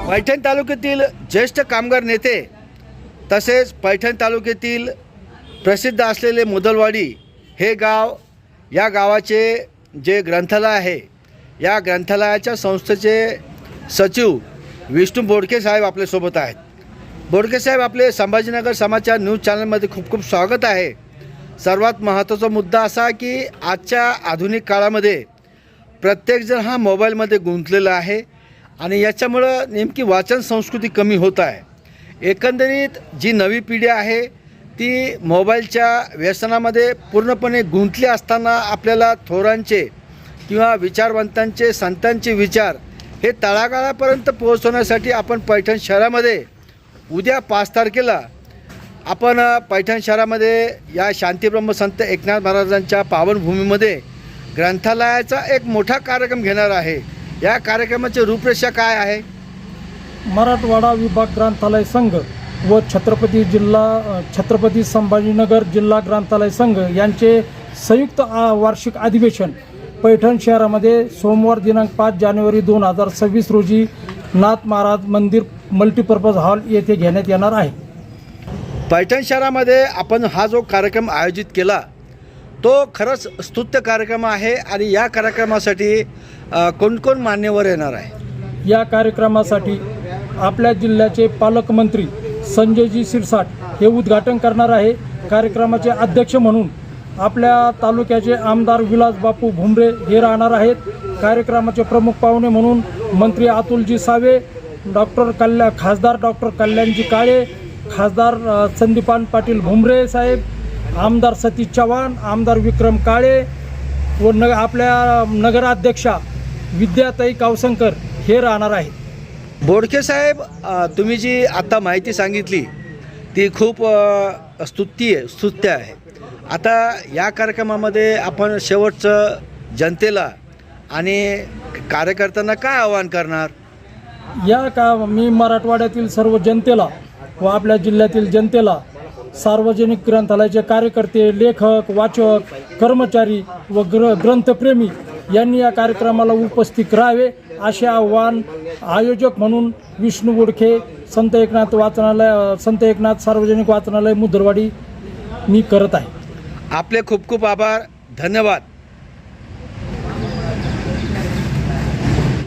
पैठण तालुक्यातील ज्येष्ठ कामगार नेते तसेच पैठण तालुक्यातील प्रसिद्ध असलेले मुदलवाडी हे गाव, या गावाचे जे ग्रंथालय आहे, या ग्रंथालयाच्या संस्थेचे सचिव विष्णू बोडके साहेब आपल्यासोबत आहेत. बोडके साहेब, आपले संभाजीनगर समाचार न्यूज चॅनलमध्ये खूप खूप स्वागत आहे. सर्वात महत्त्वाचा मुद्दा असा की आजच्या आधुनिक काळामध्ये प्रत्येकजण हा मोबाईलमध्ये गुंतलेला आहे आणि याच्यामुळं नेमकी वाचन संस्कृती कमी होत आहे. एकंदरीत जी नवी पिढी आहे ती मोबाईलच्या व्यसनामध्ये पूर्णपणे गुंतली असताना आपल्याला थोरांचे किंवा विचारवंतांचे, संतांचे विचार हे तळागाळापर्यंत पोहोचवण्यासाठी आपण पैठण शहरामध्ये उद्या 5 तारखेला आपण पैठण शहरामध्ये या शांतीब्रह्म संत एकनाथ महाराजांच्या पावनभूमीमध्ये ग्रंथालयाचा एक मोठा कार्यक्रम घेणार आहे. या कार्यक्रमाची रूपरेषा काय आहे? मराठवाडा विभाग ग्रंथालय संघ व छत्रपती संभाजीनगर जिल्हा ग्रंथालय संघ यांचे संयुक्त वार्षिक अधिवेशन पैठण शहरामध्ये सोमवार दिनांक 5 जानेवारी 2026 रोजी नाथ महाराज मंदिर मल्टीपर्पज हॉल येथे घेण्यात येणार आहे. पैठण शहरामध्ये आपण हा जो कार्यक्रम आयोजित केला तो खरंच स्तुत्य कार्यक्रम आहे आणि या कार्यक्रमासाठी कोण मान्यवर येणार आहे? या कार्यक्रमासाठी आपल्या जिल्ह्याचे पालकमंत्री संजयजी शिरसाट हे उद्घाटन करणार आहे. कार्यक्रमाचे अध्यक्ष म्हणून आपल्या तालुक्याचे आमदार विलास बापू भुमरे हे राहणार आहेत. कार्यक्रमाचे प्रमुख पाहुणे म्हणून मंत्री अतुलजी सावे, खासदार डॉक्टर कल्याणजी काळे, खासदार संदीपान पाटील भुमरे साहेब, आमदार सतीश चव्हाण, आमदार विक्रम काळे व आपल्या नगराध्यक्षा विद्याताई कावसंकर हे राहणार आहेत. बोडके साहेब, तुम्ही जी आता माहिती सांगितली ती खूप स्तुत्य आहे. आता या कार्यक्रमामध्ये आपण शेवटचं जनतेला आणि कार्यकर्त्यांना काय आवाहन करणार? मी मराठवाड्यातील सर्व जनतेला व आपल्या जिल्ह्यातील जनतेला, सार्वजनिक ग्रंथालयाचे कार्यकर्ते, लेखक, वाचक, कर्मचारी व ग्रंथप्रेमी यांनी या कार्यक्रमाला उपस्थित राहावे असे आवाहन आयोजक म्हणून विष्णू बोडके, संत एकनाथ सार्वजनिक वाचनालय मुदलवाडी मी करत आहे. आपले खूप खूप आभार, धन्यवाद.